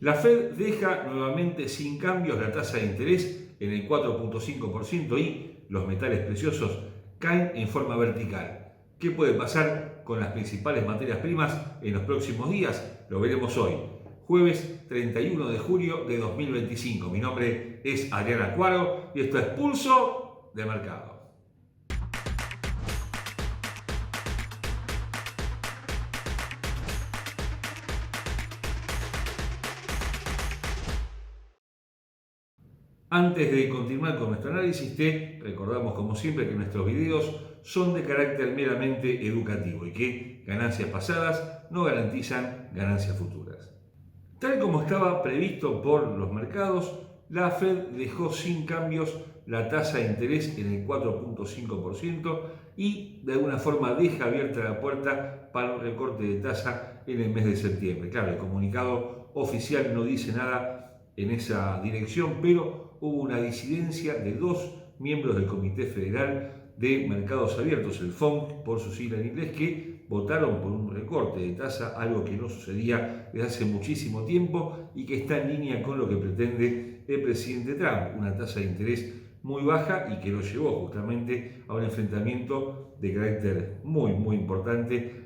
La Fed deja nuevamente sin cambios la tasa de interés en el 4.5% y los metales preciosos caen en forma vertical. ¿Qué puede pasar con las principales materias primas en los próximos días? Lo veremos hoy, jueves 31 de julio de 2025. Mi nombre es Adrián Acuaro y esto es Pulso de Mercado. Antes de continuar con nuestro análisis, te recordamos como siempre que nuestros videos son de carácter meramente educativo y que ganancias pasadas no garantizan ganancias futuras. Tal como estaba previsto por los mercados, la Fed dejó sin cambios la tasa de interés en el 4.5% y de alguna forma deja abierta la puerta para un recorte de tasa en el mes de septiembre. Claro, el comunicado oficial no dice nada en esa dirección, pero hubo una disidencia de dos miembros del Comité Federal de Mercados Abiertos, el FOMC por su sigla en inglés, que votaron por un recorte de tasa, algo que no sucedía desde hace muchísimo tiempo y que está en línea con lo que pretende el presidente Trump, una tasa de interés muy baja y que lo llevó justamente a un enfrentamiento de carácter muy importante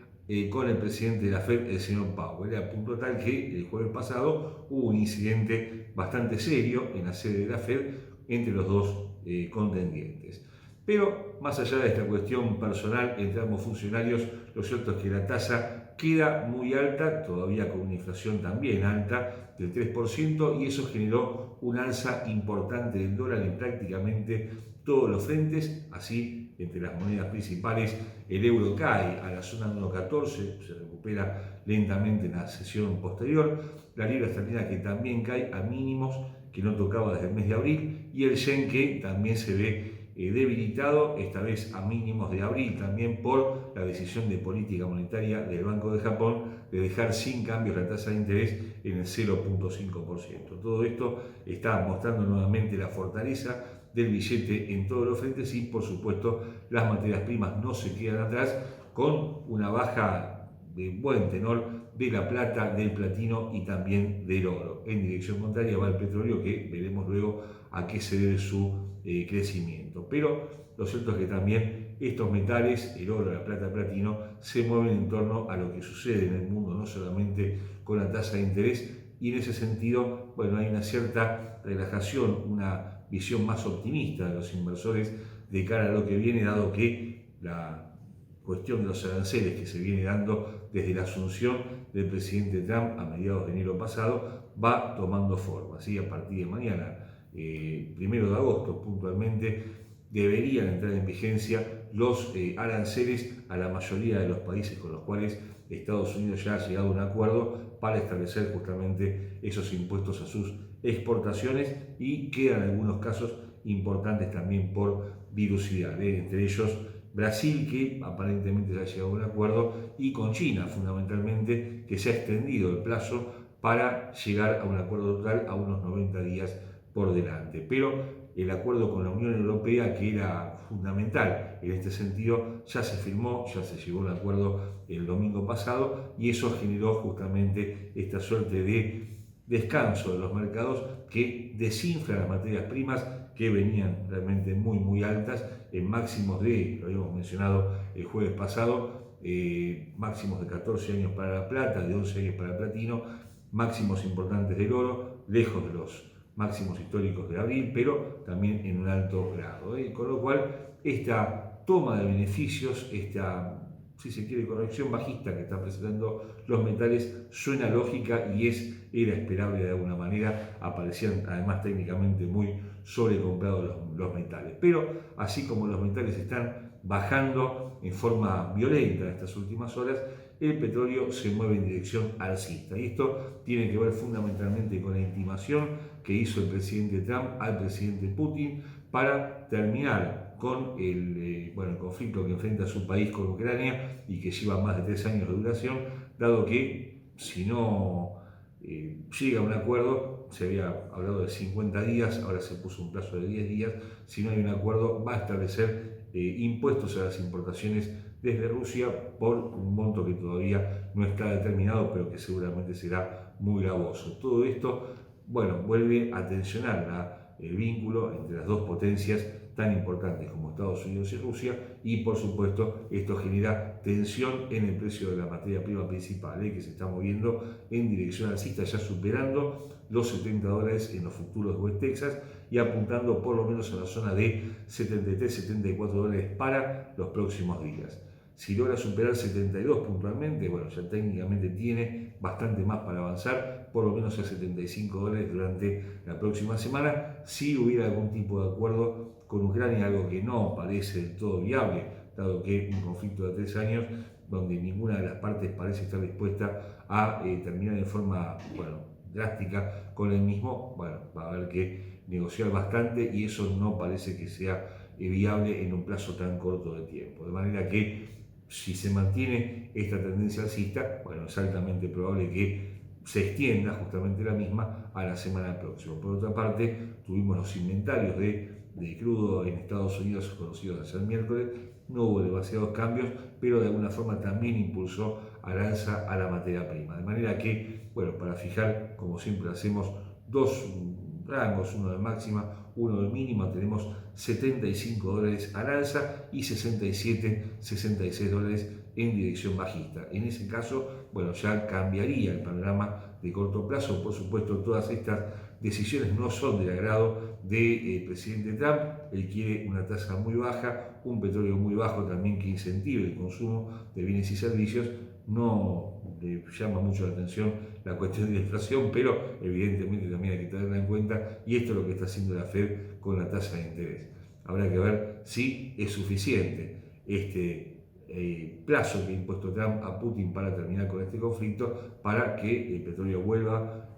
con el presidente de la Fed, el señor Powell, a punto tal que el jueves pasado hubo un incidente bastante serio en la sede de la Fed entre los dos contendientes. Pero más allá de esta cuestión personal entre ambos funcionarios, lo cierto es que la tasa queda muy alta, todavía con una inflación también alta del 3%, y eso generó un alza importante del dólar en prácticamente todos los frentes. Así, entre las monedas principales, el euro cae a la zona 1.14, se recupera lentamente en la sesión posterior, la libra esterlina que también cae a mínimos que no tocaba desde el mes de abril, y el yen que también se ve debilitado, esta vez a mínimos de abril, también por la decisión de política monetaria del Banco de Japón de dejar sin cambios la tasa de interés en el 0.5%. Todo esto está mostrando nuevamente la fortaleza del billete en todos los frentes y, por supuesto, las materias primas no se quedan atrás, con una baja de buen tenor de la plata, del platino y también del oro. En dirección contraria va el petróleo, que veremos luego a qué se debe su crecimiento. Pero lo cierto es que también estos metales, el oro, la plata, el platino, se mueven en torno a lo que sucede en el mundo, no solamente con la tasa de interés, y en ese sentido, bueno, hay una cierta relajación, una visión más optimista de los inversores de cara a lo que viene, dado que la cuestión de los aranceles que se viene dando desde la asunción del presidente Trump a mediados de enero pasado va tomando forma. ¿Sí? A partir de mañana, 1 de agosto puntualmente, deberían entrar en vigencia los aranceles a la mayoría de los países con los cuales Estados Unidos ya ha llegado a un acuerdo para establecer justamente esos impuestos a sus exportaciones, y quedan algunos casos importantes también por virusidad, entre ellos Brasil, que aparentemente ya ha llegado a un acuerdo, y con China fundamentalmente, que se ha extendido el plazo para llegar a un acuerdo total a unos 90 días por delante. Pero el acuerdo con la Unión Europea, que era fundamental en este sentido, ya se firmó, ya se llegó a un acuerdo el domingo pasado, y eso generó justamente esta suerte de descanso de los mercados que desinfla las materias primas que venían realmente muy altas, en máximos de, lo habíamos mencionado el jueves pasado, máximos de 14 años para la plata, de 11 años para el platino, máximos importantes del oro, lejos de los máximos históricos de abril, pero también en un alto grado. Con lo cual, esta toma de beneficios, esta, si se quiere, corrección bajista que están presentando los metales, suena lógica y era esperable de alguna manera. Aparecían además técnicamente muy sobrecomprados los metales. Pero así como los metales están bajando en forma violenta en estas últimas horas, el petróleo se mueve en dirección alcista. Y esto tiene que ver fundamentalmente con la intimación que hizo el presidente Trump al presidente Putin para terminar con el conflicto que enfrenta su país con Ucrania y que lleva más de 3 años de duración, dado que si no llega a un acuerdo, se había hablado de 50 días, ahora se puso un plazo de 10 días, si no hay un acuerdo va a establecer impuestos a las importaciones desde Rusia por un monto que todavía no está determinado, pero que seguramente será muy gravoso. Todo esto, bueno, vuelve a tensionar el vínculo entre las dos potencias tan importantes como Estados Unidos y Rusia, y por supuesto esto genera tensión en el precio de la materia prima principal, que se está moviendo en dirección alcista, ya superando los $70 en los futuros de West Texas y apuntando por lo menos a la zona de $73-74 para los próximos días. Si logra superar 72 puntualmente, bueno, ya técnicamente tiene bastante más para avanzar, por lo menos a $75 durante la próxima semana. Si hubiera algún tipo de acuerdo con Ucrania, algo que no parece del todo viable, dado que un conflicto de 3 años, donde ninguna de las partes parece estar dispuesta a terminar de forma, drástica con el mismo, va a haber que negociar bastante y eso no parece que sea viable en un plazo tan corto de tiempo. De manera que si se mantiene esta tendencia alcista, es altamente probable que se extienda justamente la misma a la semana próxima. Por otra parte, tuvimos los inventarios de crudo en Estados Unidos conocidos hasta el miércoles, no hubo demasiados cambios, pero de alguna forma también impulsó al alza a la materia prima. De manera que, para fijar, como siempre hacemos, dos rangos, uno de máxima, uno de mínima, tenemos $75 al alza y $67-66 en dirección bajista. En ese caso, ya cambiaría el panorama de corto plazo. Por supuesto, todas estas decisiones no son del agrado del presidente Trump. Él quiere una tasa muy baja, un petróleo muy bajo también que incentive el consumo de bienes y servicios. No le llama mucho la atención la cuestión de la inflación, pero evidentemente también hay que tenerla en cuenta, y esto es lo que está haciendo la Fed con la tasa de interés. Habrá que ver si es suficiente este plazo que ha impuesto Trump a Putin para terminar con este conflicto, para que el petróleo vuelva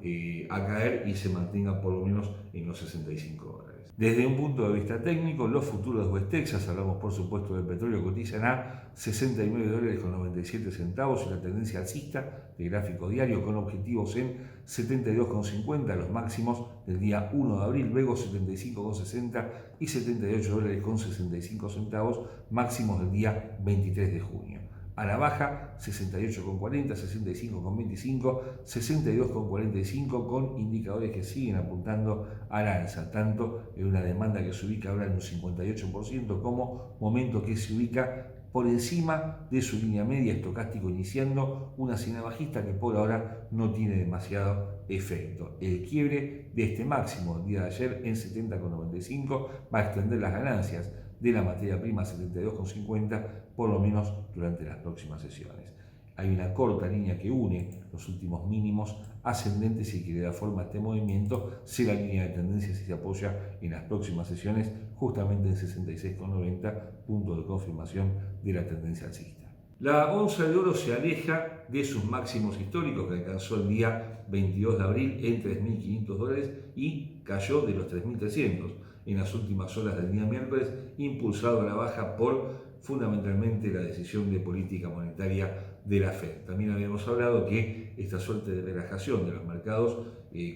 a caer y se mantenga por lo menos en los $65. Desde un punto de vista técnico, los futuros de West Texas, hablamos por supuesto del petróleo, cotizan a $69,97 y la tendencia alcista de gráfico diario con objetivos en 72,50, los máximos del día 1 de abril, luego 75,60 y $78,65, máximos del día 23 de junio. A la baja, 68,40, 65,25, 62,45, con indicadores que siguen apuntando al alza, tanto en una demanda que se ubica ahora en un 58%, como momento que se ubica por encima de su línea media estocástico, iniciando una señal bajista que por ahora no tiene demasiado efecto. El quiebre de este máximo el día de ayer en 70,95 va a extender las ganancias de la materia prima 72,50 por lo menos durante las próximas sesiones. Hay una corta línea que une los últimos mínimos ascendentes y que le da forma a este movimiento. Si la línea de tendencia se apoya en las próximas sesiones justamente en 66,90, punto de confirmación de la tendencia alcista. La onza de oro se aleja de sus máximos históricos que alcanzó el día 22 de abril en $3.500 y cayó de los 3.300 en las últimas horas del día miércoles, impulsado a la baja por fundamentalmente la decisión de política monetaria de la Fed. También habíamos hablado que esta suerte de relajación de los mercados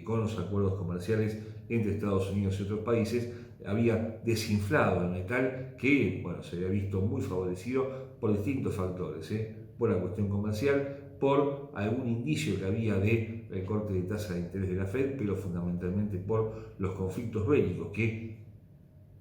con los acuerdos comerciales entre Estados Unidos y otros países había desinflado el metal, que se había visto muy favorecido por distintos factores, por la cuestión comercial, por algún indicio que había de recorte de tasa de interés de la Fed, pero fundamentalmente por los conflictos bélicos que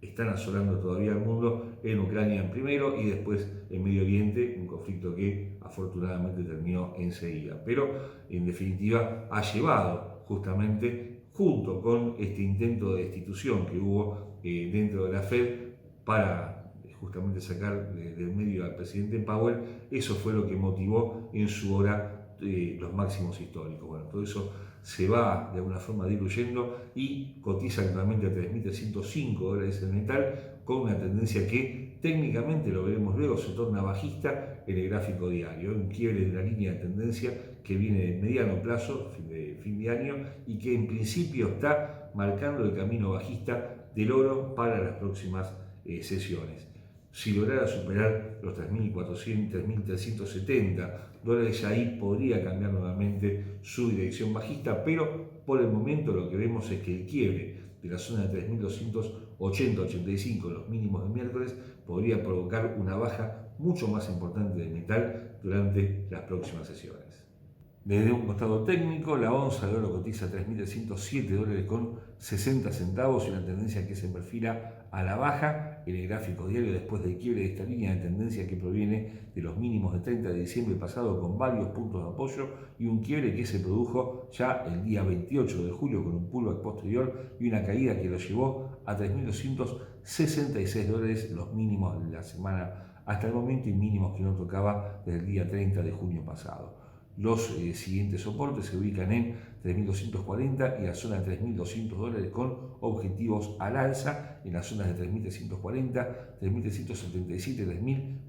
están asolando todavía al mundo, en Ucrania primero y después en Medio Oriente, un conflicto que afortunadamente terminó enseguida. Pero en definitiva ha llevado justamente, junto con este intento de destitución que hubo dentro de la Fed para justamente sacar del medio al presidente Powell, eso fue lo que motivó en su hora los máximos históricos. Todo eso se va de alguna forma diluyendo y cotiza actualmente a $3.305 el metal, con una tendencia que técnicamente, lo veremos luego, se torna bajista en el gráfico diario, un quiebre de la línea de tendencia que viene de mediano plazo, fin de año, y que en principio está marcando el camino bajista del oro para las próximas sesiones. Si lograra superar los 3.400, 3.370 ahí podría cambiar nuevamente su dirección bajista, pero por el momento lo que vemos es que el quiebre de la zona de 3.280-85, los mínimos del miércoles, podría provocar una baja mucho más importante del metal durante las próximas sesiones. Desde un costado técnico, la onza de oro cotiza $3.307 con 60 centavos y una tendencia que se perfila a la baja en el gráfico diario después del quiebre de esta línea de tendencia que proviene de los mínimos de 30 de diciembre pasado con varios puntos de apoyo y un quiebre que se produjo ya el día 28 de julio con un pullback posterior y una caída que lo llevó a $3.266 los mínimos de la semana hasta el momento y mínimos que no tocaba desde el día 30 de junio pasado. Los siguientes soportes se ubican en 3.240 y la zona de $3.200 con objetivos al alza en las zonas de 3.340, 3.377,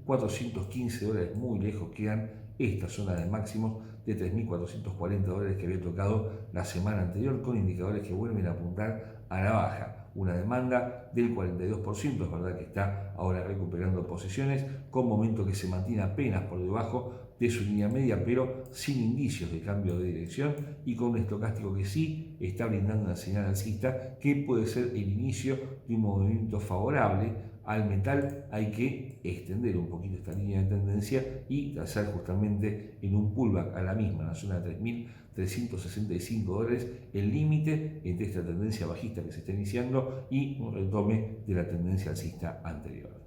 3.415 muy lejos quedan esta zona de máximos de $3.440 que había tocado la semana anterior con indicadores que vuelven a apuntar a la baja. Una demanda del 42%, es verdad que está ahora recuperando posiciones con momento que se mantiene apenas por debajo de su línea media, pero sin indicios de cambio de dirección y con un estocástico que sí está brindando una señal alcista que puede ser el inicio de un movimiento favorable al metal. Hay que extender un poquito esta línea de tendencia y trazar justamente en un pullback a la misma, en la zona de $3.365, el límite entre esta tendencia bajista que se está iniciando y un retome de la tendencia alcista anterior.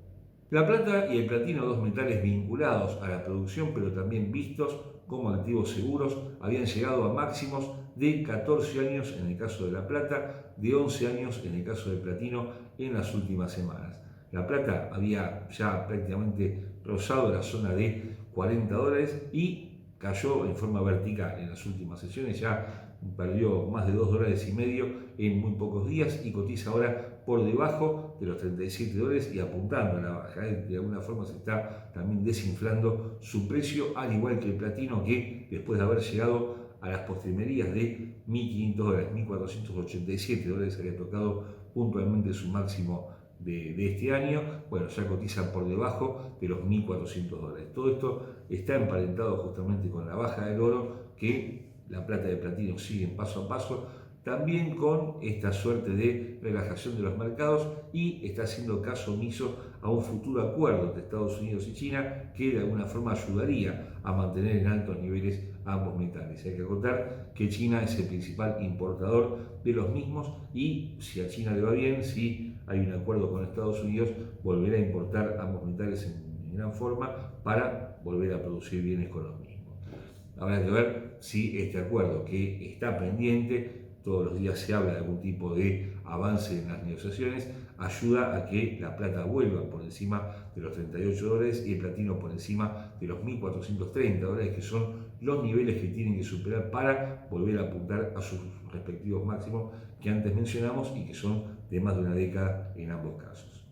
La plata y el platino, dos metales vinculados a la producción pero también vistos como activos seguros, habían llegado a máximos de 14 años en el caso de la plata, de 11 años en el caso del platino en las últimas semanas. La plata había ya prácticamente rozado la zona de $40 y cayó en forma vertical en las últimas sesiones, ya perdió más de $2,50 en muy pocos días y cotiza ahora por debajo de los $37 y apuntando a la baja. De alguna forma se está también desinflando su precio, al igual que el platino, que después de haber llegado a las postrimerías de $1.500, $1.487, había tocado puntualmente su máximo de este año, bueno, ya cotiza por debajo de los $1.400. Todo esto está emparentado justamente con la baja del oro, que la plata y el platino siguen paso a paso, también con esta suerte de relajación de los mercados, y está haciendo caso omiso a un futuro acuerdo entre Estados Unidos y China que de alguna forma ayudaría a mantener en altos niveles ambos metales. Hay que acotar que China es el principal importador de los mismos y si a China le va bien, si hay un acuerdo con Estados Unidos, volverá a importar ambos metales en gran forma para volver a producir bienes con los mismos. Habrá que ver si este acuerdo, que está pendiente, todos los días se habla de algún tipo de avance en las negociaciones, ayuda a que la plata vuelva por encima de los $38 y el platino por encima de los $1.430, que son los niveles que tienen que superar para volver a apuntar a sus respectivos máximos que antes mencionamos y que son de más de una década en ambos casos.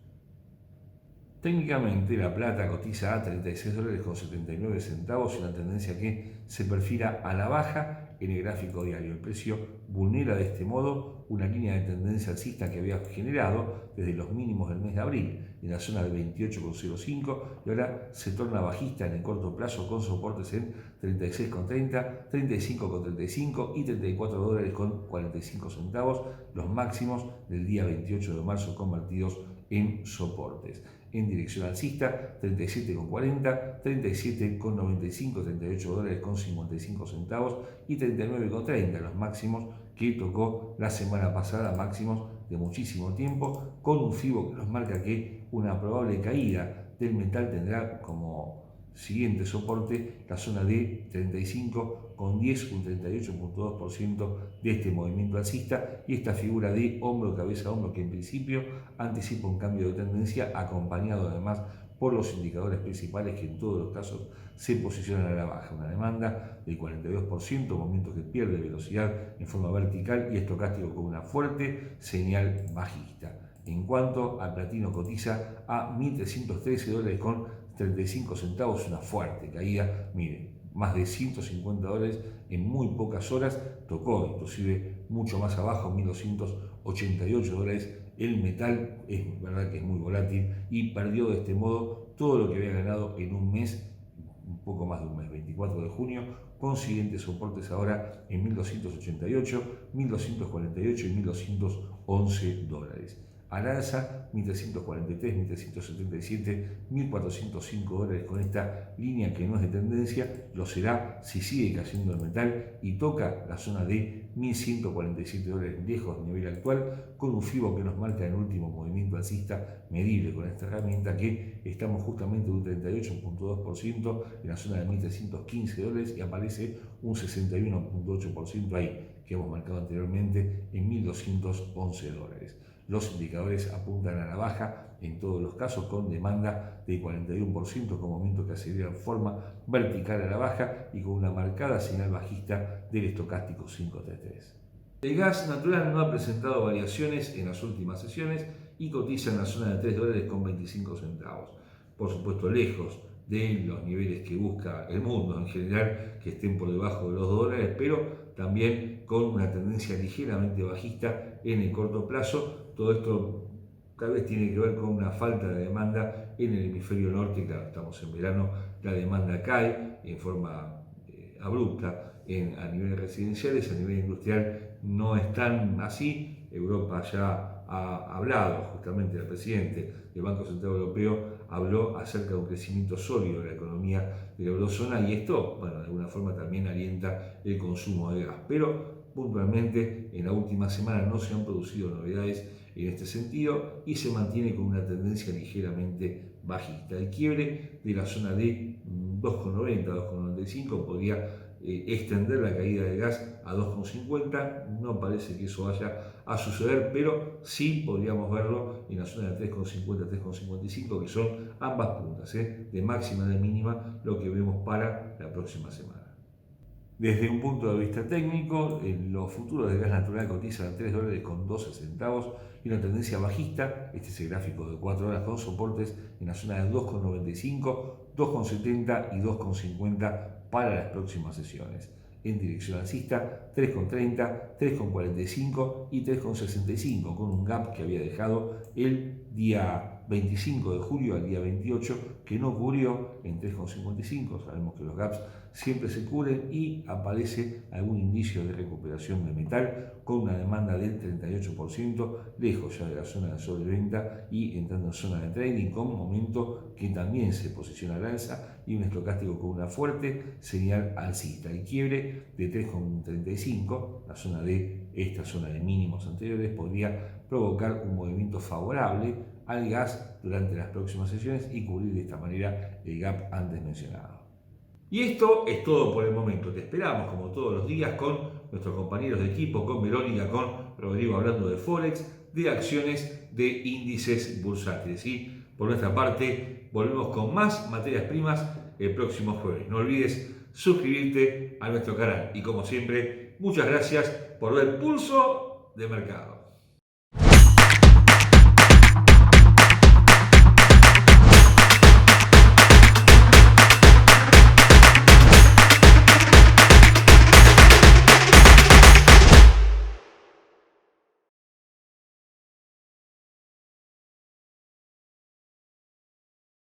Técnicamente la plata cotiza a $36,79 y una tendencia que se perfila a la baja en el gráfico diario. El precio vulnera de este modo una línea de tendencia alcista que había generado desde los mínimos del mes de abril en la zona de 28,05 y ahora se torna bajista en el corto plazo con soportes en $36,30, $35,35 y $34,45, los máximos del día 28 de marzo convertidos en soportes. En dirección alcista, $37,40, $37,95, $38,55 y $39,30, los máximos que tocó la semana pasada, máximos de muchísimo tiempo, con un FIBO que nos marca que una probable caída del metal tendrá como siguiente soporte la zona de 35,10, un 38,2% de este movimiento alcista, y esta figura de hombro, cabeza, hombro, que en principio anticipa un cambio de tendencia, acompañado además por los indicadores principales que en todos los casos se posicionan a la baja. Una demanda del 42%, momento que pierde velocidad en forma vertical y estocástico con una fuerte señal bajista. En cuanto al platino, cotiza a $1.313 con 35 centavos, una fuerte caída, miren, más de $150 en muy pocas horas, tocó inclusive mucho más abajo, $1.288. El metal es verdad que es muy volátil y perdió de este modo todo lo que había ganado en un mes, un poco más de un mes, 24 de junio, con siguientes soportes ahora en $1.288, $1.248 y $1.211. al alza, 1.343, 1.377, 1.405 dólares con esta línea que no es de tendencia, lo será si sigue cayendo el metal y toca la zona de 1.147 dólares lejos del nivel actual, con un FIBO que nos marca el último movimiento alcista medible con esta herramienta, que estamos justamente en un 38.2% en la zona de 1.315 dólares y aparece un 61.8% ahí, que hemos marcado anteriormente en 1.211 dólares. Los indicadores apuntan a la baja en todos los casos, con demanda de 41% con movimiento que acelera en forma vertical a la baja y con una marcada señal bajista del estocástico 533. El gas natural no ha presentado variaciones en las últimas sesiones y cotiza en la zona de 3 dólares con 25 centavos. Por supuesto, lejos de los niveles que busca el mundo en general, que estén por debajo de los dólares, pero también con una tendencia ligeramente bajista en el corto plazo. Todo esto tal vez tiene que ver con una falta de demanda en el hemisferio norte. Claro, estamos en verano, la demanda cae en forma abrupta a nivel residenciales, a nivel industrial no es tan así. Europa ya ha hablado, justamente el presidente del Banco Central Europeo habló acerca de un crecimiento sólido de la economía de la eurozona, y esto, bueno, de alguna forma también alienta el consumo de gas. Pero puntualmente en la última semana no se han producido novedades en este sentido y se mantiene con una tendencia ligeramente bajista. El quiebre de la zona de 2,90, 2,95 podría extender la caída de gas a 2,50. No parece que eso vaya a suceder, pero sí podríamos verlo en la zona de 3,50, 3,55, que son ambas puntas de máxima y de mínima, lo que vemos para la próxima semana. Desde un punto de vista técnico, los futuros de gas natural cotizan a 3 dólares con 12 centavos y una tendencia bajista. Este es el gráfico de 4 horas con soportes en la zona de 2,95, 2,70 y 2,50 para las próximas sesiones. En dirección alcista, 3,30, 3,45 y 3,65, con un gap que había dejado el día 25 de julio al día 28, que no cubrió en 3,55. Sabemos que los gaps siempre se cubren y aparece algún indicio de recuperación de metal con una demanda del 38%, lejos ya de la zona de sobreventa y entrando en zona de trading, con un momento que también se posiciona al alza y un estocástico con una fuerte señal alcista. El quiebre de 3,35, la zona de esta zona de mínimos anteriores, podría provocar un movimiento favorable al gas durante las próximas sesiones y cubrir de esta manera el gap antes mencionado. Y esto es todo por el momento. Te esperamos como todos los días con nuestros compañeros de equipo, con Verónica, con Rodrigo, hablando de Forex, de acciones, de índices bursátiles. Y por nuestra parte volvemos con más materias primas el próximo jueves. No olvides suscribirte a nuestro canal y, como siempre, muchas gracias por ver Pulso de Mercado.